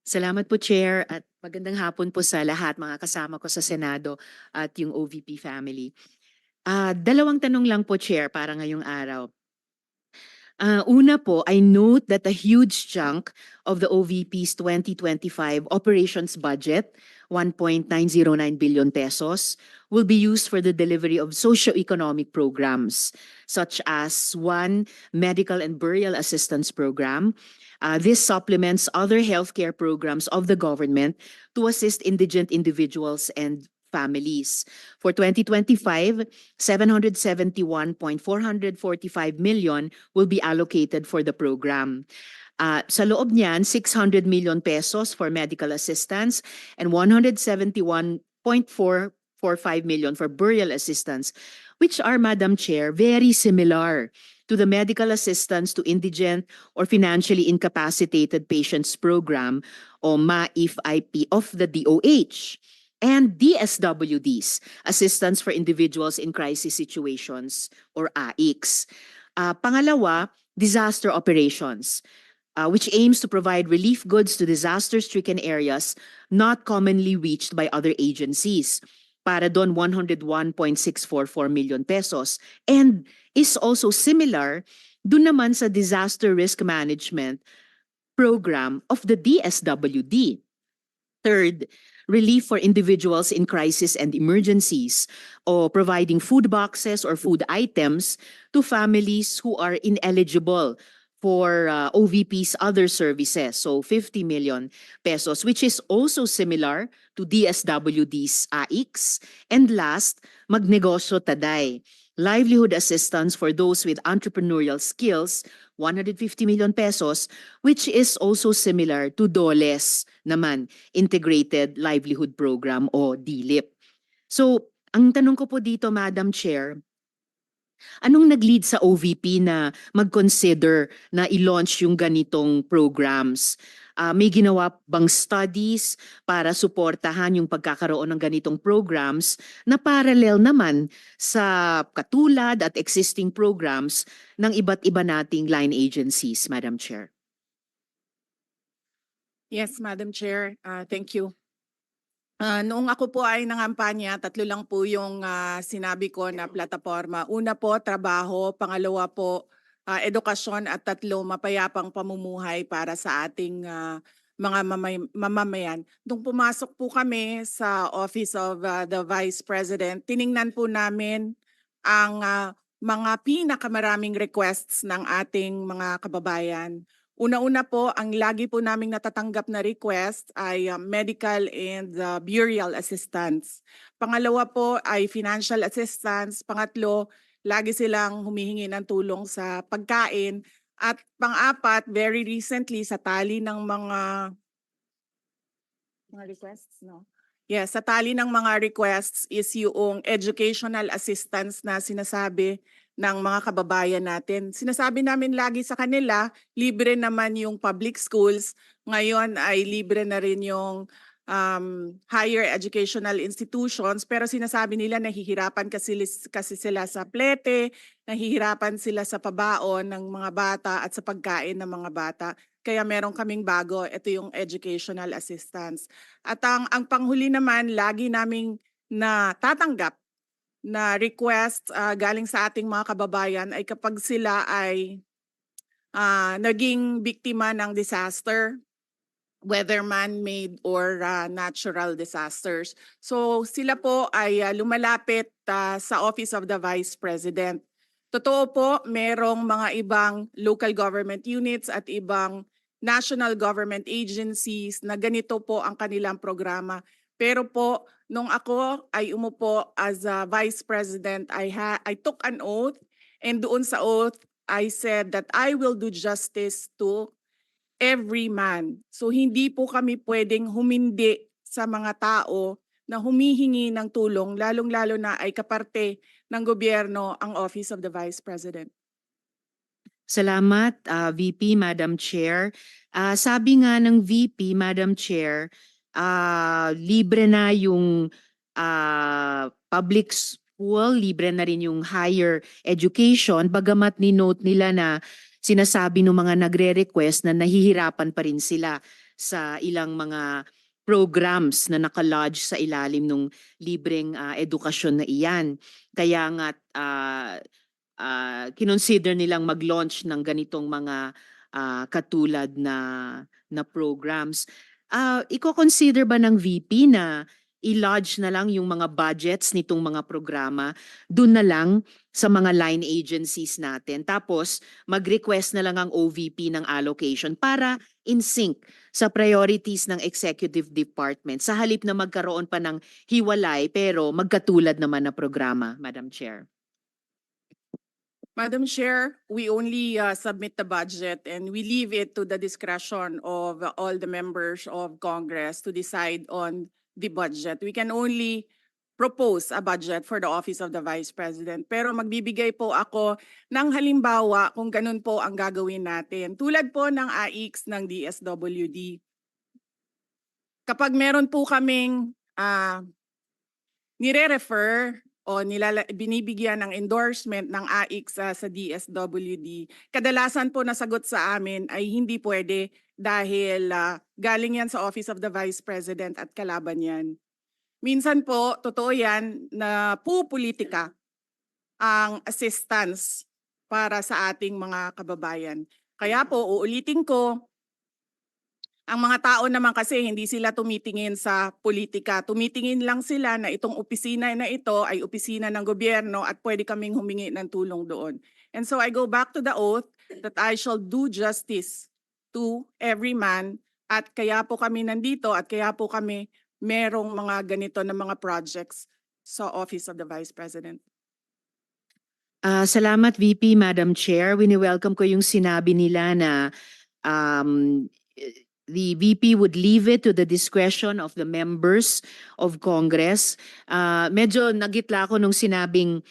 Salamat po, Chair, at magandang hapon po sa lahat, mga kasama ko sa Senado at yung OVP family. Dalawang tanong lang po, Chair, para ngayong araw. Una po, I note that a huge chunk of the OVP's 2025 operations budget, 1.909 billion pesos, will be used for the delivery of socio-economic programs, such as one, medical and burial assistance program. This supplements other healthcare programs of the government to assist indigent individuals and families. For 2025, 771.445 million will be allocated for the program. Sa loob niyan, 600 million pesos for medical assistance and 171.445 million for burial assistance, which are, Madam Chair, very similar to the medical assistance to indigent or financially incapacitated patients program o MAIF-IP of the DOH and DSWDs, Assistance for Individuals in Crisis Situations or AICS. Pangalawa, disaster operations, which aims to provide relief goods to disaster-stricken areas not commonly reached by other agencies. Para doon 101.644 million pesos and is also similar doon naman sa disaster risk management program of the DSWD. Third, relief for individuals in crisis and emergencies, or providing food boxes or food items to families who are ineligible for OVP's other services. So 50 million pesos, which is also similar to DSWD's AICS. And last, Magnegosyo Taday, livelihood assistance for those with entrepreneurial skills, 150 million pesos, which is also similar to DOLES naman, Integrated Livelihood Program o DLIP. So, ang tanong ko po dito, Madam Chair, anong nag-lead sa OVP na mag-consider na i-launch yung ganitong programs? May ginawa bang studies para suportahan yung pagkakaroon ng ganitong programs na parallel naman sa katulad at existing programs ng iba't iba nating line agencies, Madam Chair? Yes, Madam Chair. Thank you. Noong ako po ay nangampanya, 3 lang po yung sinabi ko na plataforma. Una po, trabaho. Pangalawa po, edukasyon. At 3, mapayapang pamumuhay para sa ating mga mamamayan. Nung pumasok po kami sa Office of the Vice President, tiningnan po namin ang mga pinakamaraming requests ng ating mga kababayan. Una-una po, ang lagi po naming natatanggap na request ay medical and burial assistance. Pangalawa po ay financial assistance. Pangatlo, lagi silang humihingi ng tulong sa pagkain. At pang-apat, very recently, sa tali ng mga requests, no? Yes, sa tali ng mga requests is yung educational assistance na sinasabi ng mga kababayan natin. Sinasabi namin lagi sa kanila, libre naman yung public schools. Ngayon ay libre na rin yung higher educational institutions. Pero sinasabi nila nahihirapan kasi sila sa plete, nahihirapan sila sa pabaon ng mga bata at sa pagkain ng mga bata. Kaya meron kaming bago, ito yung educational assistance. At ang panghuli naman, lagi naming natatanggap na request galing sa ating mga kababayan ay kapag sila ay naging biktima ng disaster, whether man-made or natural disasters. So sila po ay lumalapit sa Office of the Vice President. Totoo po, merong mga ibang local government units at ibang national government agencies na ganito po ang kanilang programa. Pero po, nung ako ay umupo as a Vice President, I took an oath, and doon sa oath, I said that I will do justice to every man. So hindi po kami pwedeng humindi sa mga tao na humihingi ng tulong, lalong-lalo na ay kaparte ng gobyerno ang Office of the Vice President. Salamat, VP, Madam Chair. Sabi nga ng VP, Madam Chair, libre na yung public school, libre na rin yung higher education, bagamat ni-note nila na sinasabi ng mga nagre-request na nahihirapan pa rin sila sa ilang mga programs na nakalodge sa ilalim ng libreng edukasyon na iyan. Kaya nga kinonsider nilang mag-launch ng ganitong mga katulad na programs. Iko-consider ba ng VP na i-lodge na lang yung mga budgets nitong mga programa dun na lang sa mga line agencies natin. Tapos mag-request na lang ang OVP ng allocation para in sync sa priorities ng executive department sa halip na magkaroon pa ng hiwalay pero magkatulad naman na programa, Madam Chair. Madam Chair, we only submit the budget and we leave it to the discretion of all the members of Congress to decide on the budget. We can only propose a budget for the Office of the Vice President. Pero magbibigay po ako ng halimbawa kung ganun po ang gagawin natin. Tulad po ng AIX ng DSWD. Kapag meron po kaming nire-refer o binibigyan ng endorsement ng AIC sa DSWD, kadalasan po nasagot sa amin ay hindi pwede dahil galing yan sa Office of the Vice President at kalaban yan. Minsan po, totoo yan na pupolitika ang assistance para sa ating mga kababayan. Kaya po, uulitin ko, ang mga tao naman kasi hindi sila tumitingin sa politika. Tumitingin lang sila na itong opisina na ito ay opisina ng gobyerno at pwede kaming humingi ng tulong doon. And so I go back to the oath that I shall do justice to every man at kaya po kami nandito at kaya po kami merong mga ganito na mga projects sa Office of the Vice President. Salamat VP, Madam Chair. Wini-welcome ko yung sinabi nila na the VP would leave it to the discretion of the members of Congress. Medyo nagitla ako nung sinabing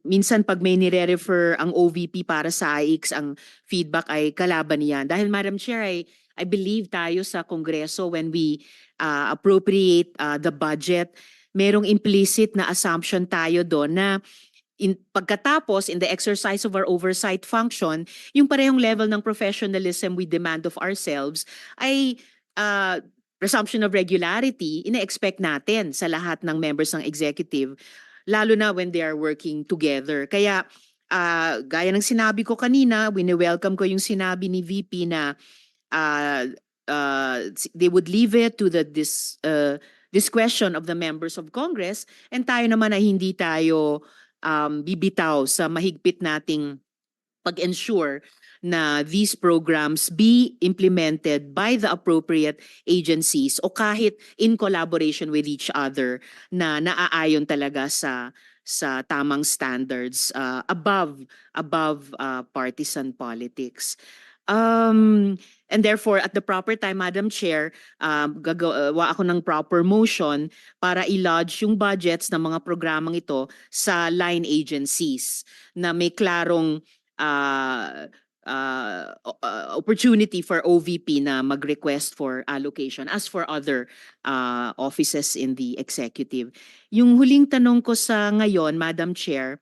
minsan pag may nire-refer ang OVP para sa AIX, ang feedback ay kalaban niyan. Dahil Madam Chair, I believe tayo sa Kongreso when we appropriate the budget, merong implicit na assumption tayo doon na pagkatapos, in the exercise of our oversight function, yung parehong level ng professionalism we demand of ourselves ay presumption of regularity, ina-expect natin sa lahat ng members ng executive, lalo na when they are working together. Kaya, gaya ng sinabi ko kanina, wini-welcome ko yung sinabi ni VP na they would leave it to the discretion of the members of Congress, and tayo naman ay hindi tayo bibitaw sa mahigpit nating pag-ensure na these programs be implemented by the appropriate agencies o kahit in collaboration with each other na naaayon talaga sa tamang standards above partisan politics. And therefore, at the proper time, Madam Chair, gagawa ako ng proper motion para i-lodge yung budgets ng mga programang ito sa line agencies na may klarong opportunity for OVP na mag-request for allocation as for other offices in the executive. Yung huling tanong ko sa ngayon, Madam Chair,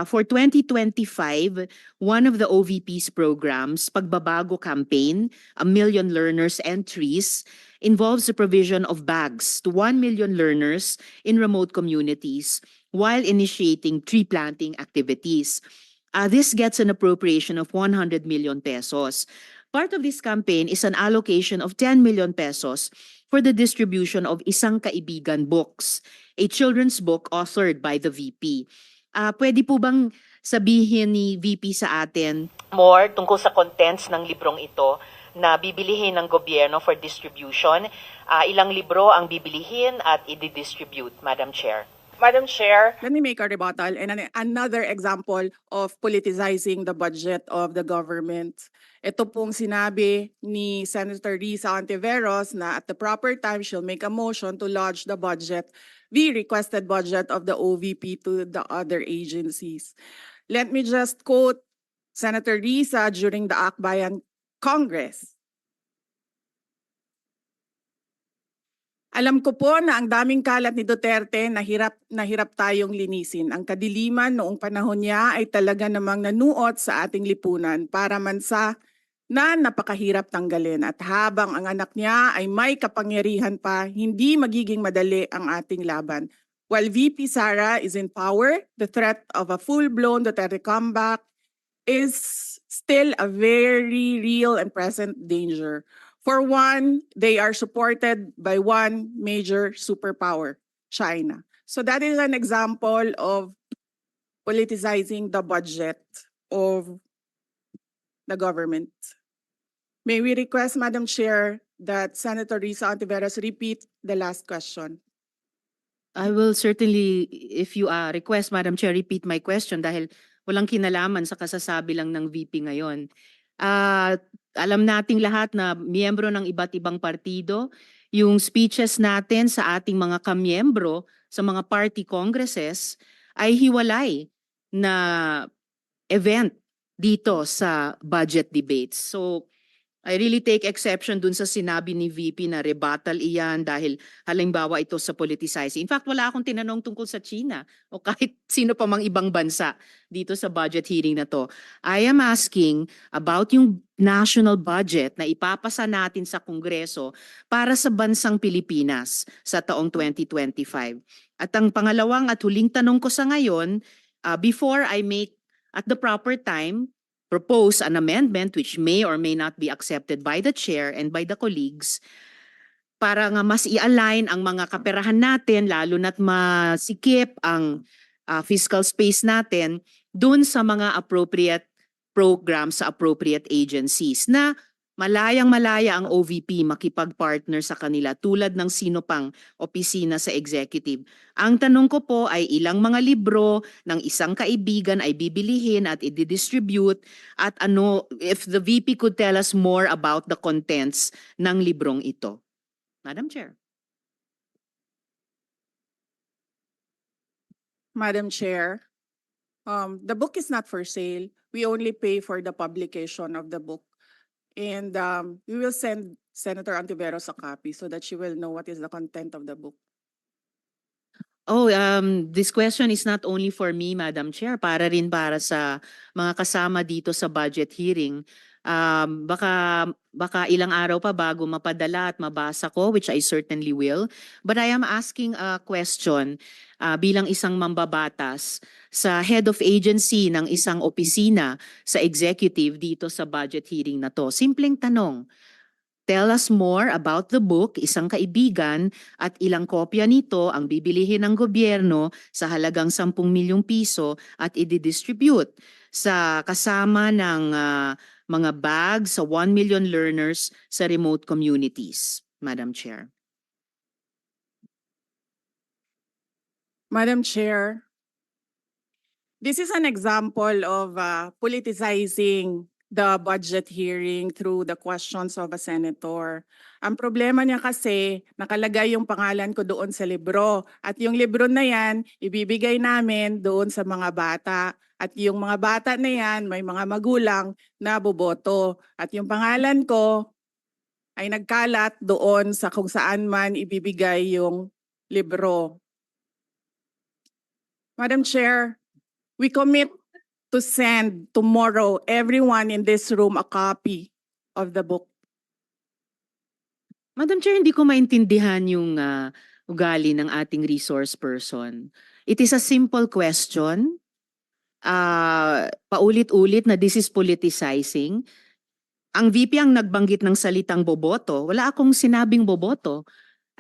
for 2025, one of the OVP's programs, Pagbabago Campaign, 1 Million Learners and Trees, involves the provision of bags to 1 million learners in remote communities while initiating tree planting activities. This gets an appropriation of 100 million pesos. Part of this campaign is an allocation of 10 million pesos for the distribution of Isang Kaibigan books, a children's book authored by the VP. Pwede po bang sabihin ni VP sa atin more tungkol sa contents ng librong ito na bibilihin ng gobyerno for distribution? Ilang libro ang bibilihin at i-distribute, Madam Chair? Madam Chair. Let me make a rebuttal and another example of politicizing the budget of the government. Ito pong sinabi ni Senator Risa Ontiveros na at the proper time she'll make a motion to lodge the budget, the requested budget of the OVP to the other agencies. Let me just quote Senator Risa during the Akbayan Congress. Alam ko po na ang daming kalat ni Duterte na hirap tayong linisin. Ang kadiliman noong panahon niya ay talaga namang nanuot sa ating lipunan para man sa na napakahirap tanggalin at habang ang anak niya ay may kapangyarihan pa, hindi magiging madali ang ating laban. While VP Sara is in power, the threat of a full-blown Duterte comeback is still a very real and present danger. For one, they are supported by one major superpower, China. So that is an example of politicizing the budget of the government. May we request, Madam Chair, that Senator Risa Ontiveros repeat the last question? I will certainly, if you request, Madam Chair, repeat my question dahil walang kinalaman sa kasasabi lang ng VP ngayon. Alam nating lahat na miyembro ng iba't ibang partido, yung speeches natin sa ating mga kamiyembro sa mga party congresses ay hiwalay na event dito sa budget debates. So I really take exception dun sa sinabi ni VP na rebuttal iyan dahil halimbawa ito sa politicizing. In fact, wala akong tinanong tungkol sa China o kahit sino pa mang ibang bansa dito sa budget hearing na to. I am asking about yung national budget na ipapasa natin sa Kongreso para sa bansang Pilipinas sa taong 2025. At ang pangalawang at huling tanong ko sa ngayon, before I make at the proper time propose an amendment which may or may not be accepted by the chair and by the colleagues para nga mas i-align ang mga kaperahan natin lalo na't masikip ang fiscal space natin dun sa mga appropriate programs sa appropriate agencies na malayang-malaya ang OVP makipag-partner sa kanila tulad ng sino pang opisina sa executive. Ang tanong ko po ay ilang mga libro ng isang kaibigan ay bibilihin at i-distribute at ano, if the VP could tell us more about the contents ng librong ito. Madam Chair. Madam Chair, the book is not for sale. We only pay for the publication of the book. And we will send Senator Ontiveros a copy so that she will know what is the content of the book. Oh, this question is not only for me, Madam Chair, para rin para sa mga kasama dito sa budget hearing. Baka ilang araw pa bago mapadala at mabasa ko, which I certainly will. But I am asking a question bilang isang mambabatas sa head of agency ng isang opisina sa executive dito sa budget hearing na to. Simpleng tanong. Tell us more about the book, isang kaibigan, at ilang kopya nito ang bibilihin ng gobyerno sa halagang 10 milyong piso at i-distribute sa kasama ng mga bags sa 1 million learners sa remote communities, Madam Chair. Madam Chair, this is an example of politicizing the budget hearing through the questions of a senator. Ang problema niya kasi, nakalagay yung pangalan ko doon sa libro. At yung libro na yan, ibibigay namin doon sa mga bata. At yung mga bata na yan, may mga magulang na boboto. At yung pangalan ko ay nagkalat doon sa kung saan man ibibigay yung libro. Madam Chair, we commit to send tomorrow everyone in this room a copy of the book. Madam Chair, hindi ko maintindihan yung ugali ng ating resource person. It is a simple question. Paulit-ulit na this is politicizing. Ang VP ang nagbanggit ng salitang boboto. Wala akong sinabing boboto.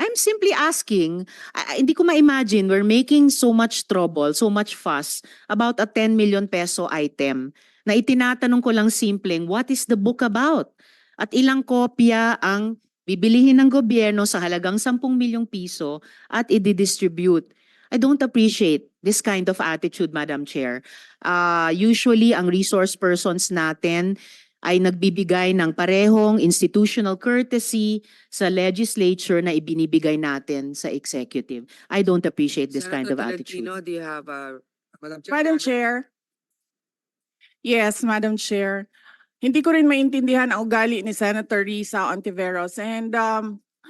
I'm simply asking, hindi ko ma-imagine we're making so much trouble, so much fuss about a 10 million peso item na itinatanong ko lang simpleng, what is the book about? At ilang kopya ang bibilihin ng gobyerno sa halagang 10 milyong piso at i-distribute. I don't appreciate this kind of attitude, Madam Chair. Usually, ang resource persons natin ay nagbibigay ng parehong institutional courtesy sa legislature na ibinibigay natin sa executive. I don't appreciate this kind of attitude. Tolentino, do you have Madam Chair? Madam Chair. Yes, Madam Chair. Hindi ko rin maintindihan ang ugali ni Senator Risa Ontiveros. And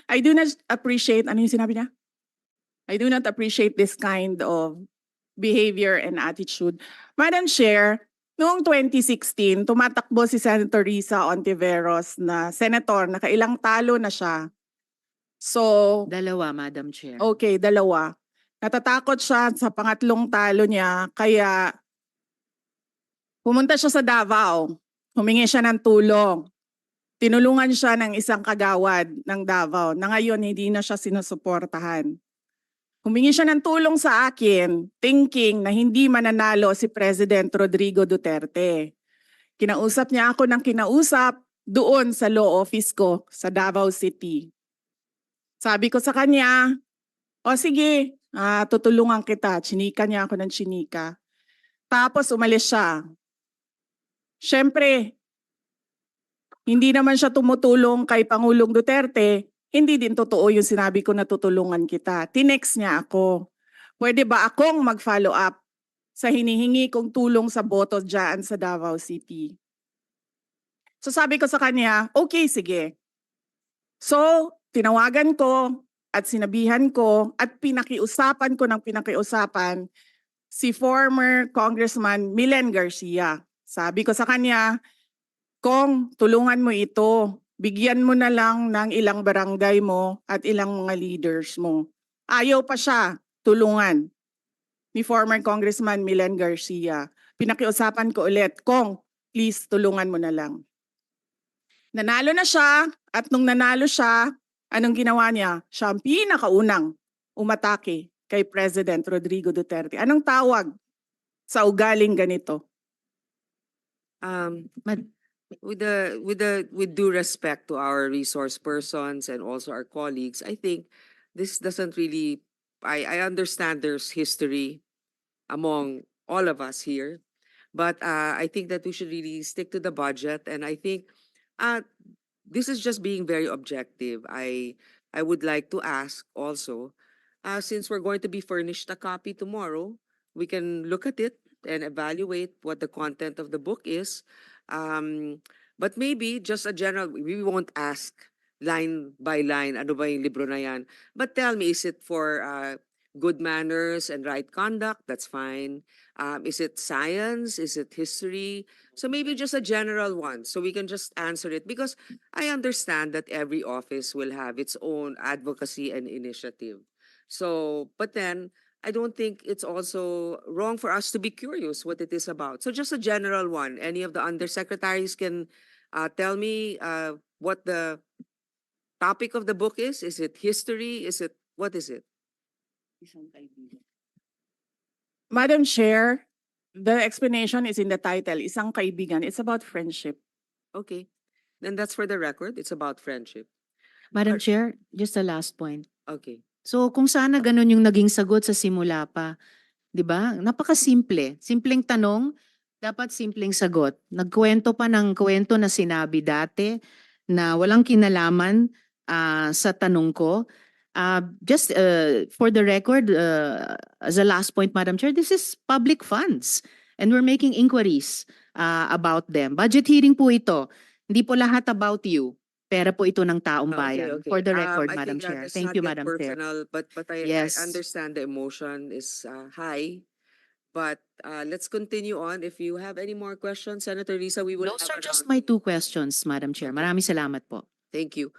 I do not appreciate, ano yung sinabi niya? I do not appreciate this kind of behavior and attitude. Madam Chair, Noong 2016, tumatakbo si Senator Risa Ontiveros na senator, nakailang talo na siya. So, Dalawa, Madam Chair. okay, dalawa. Natatakot siya sa pangatlong talo niya, kaya pumunta siya sa Davao. Humingi siya ng tulong. Tinulungan siya ng isang kagawad ng Davao na ngayon hindi na siya sinusuportahan. Humingi siya ng tulong sa akin, thinking na hindi mananalo si President Rodrigo Duterte. Kinausap niya ako ng kinausap doon sa law office ko sa Davao City. Sabi ko sa kanya, o sige, tutulungan kita. Chinika niya ako ng chinika. Tapos umalis siya. Siyempre, hindi naman siya tumutulong kay Pangulong Duterte. Hindi din totoo yung sinabi ko na tutulungan kita. Tinext niya ako. Pwede ba akong mag-follow up sa hinihingi kong tulong sa boto dyan sa Davao City? So sabi ko sa kanya, okay, sige. So, tinawagan ko at sinabihan ko at pinakiusapan ko ng pinakiusapan si former Congressman Milen Garcia. Sabi ko sa kanya, Kong, tulungan mo ito. Bigyan mo na lang ng ilang barangay mo at ilang mga leaders mo. Ayaw pa siya tulungan ni former Congressman Milen Garcia. Pinakiusapan ko ulit, Kong, please tulungan mo na lang. Nanalo na siya at nung nanalo siya, anong ginawa niya? Siya ang pinakaunang umatake kay President Rodrigo Duterte. Anong tawag sa ugaling ganito? With due respect to our resource persons and also our colleagues, I think this doesn't really. I understand there's history among all of us here, but I think that we should really stick to the budget. And I think this is just being very objective. I would like to ask also, since we're going to be furnished a copy tomorrow, we can look at it and evaluate what the content of the book is. But maybe just a general, we won't ask line by line, ano ba yung libro na yan? But tell me, is it for good manners and right conduct? That's fine. Is it science? Is it history? So maybe just a general one, so we can just answer it. Because I understand that every office will have its own advocacy and initiative. So, but then, I don't think it's also wrong for us to be curious what it is about. So just a general one. Any of the undersecretaries can tell me what the topic of the book is? Is it history? What is it? Madam Chair, the explanation is in the title, Isang Kaibigan. It's about friendship. Okay. Then that's for the record. It's about friendship. Madam Chair, just a last point. Okay. So kung sana ganun yung naging sagot sa simula pa, 'di ba? Napakasimple. Simpleng tanong, dapat simpleng sagot. Nagkwento pa ng kwento na sinabi dati na walang kinalaman sa tanong ko. Just for the record, as a last point, Madam Chair, this is public funds and we're making inquiries about them. Budget hearing po ito. Hindi po lahat about you. Pera po ito ng taong bayan. For the record, I Madam think Chair. let's Thank not you, get Madam Chair. personal, but Yes. I understand the emotion is high. But let's continue on. If you have any more questions, Senator Risa, we will Those have are a just round. my two questions, Madam Chair. Okay. Maraming salamat po. Thank you.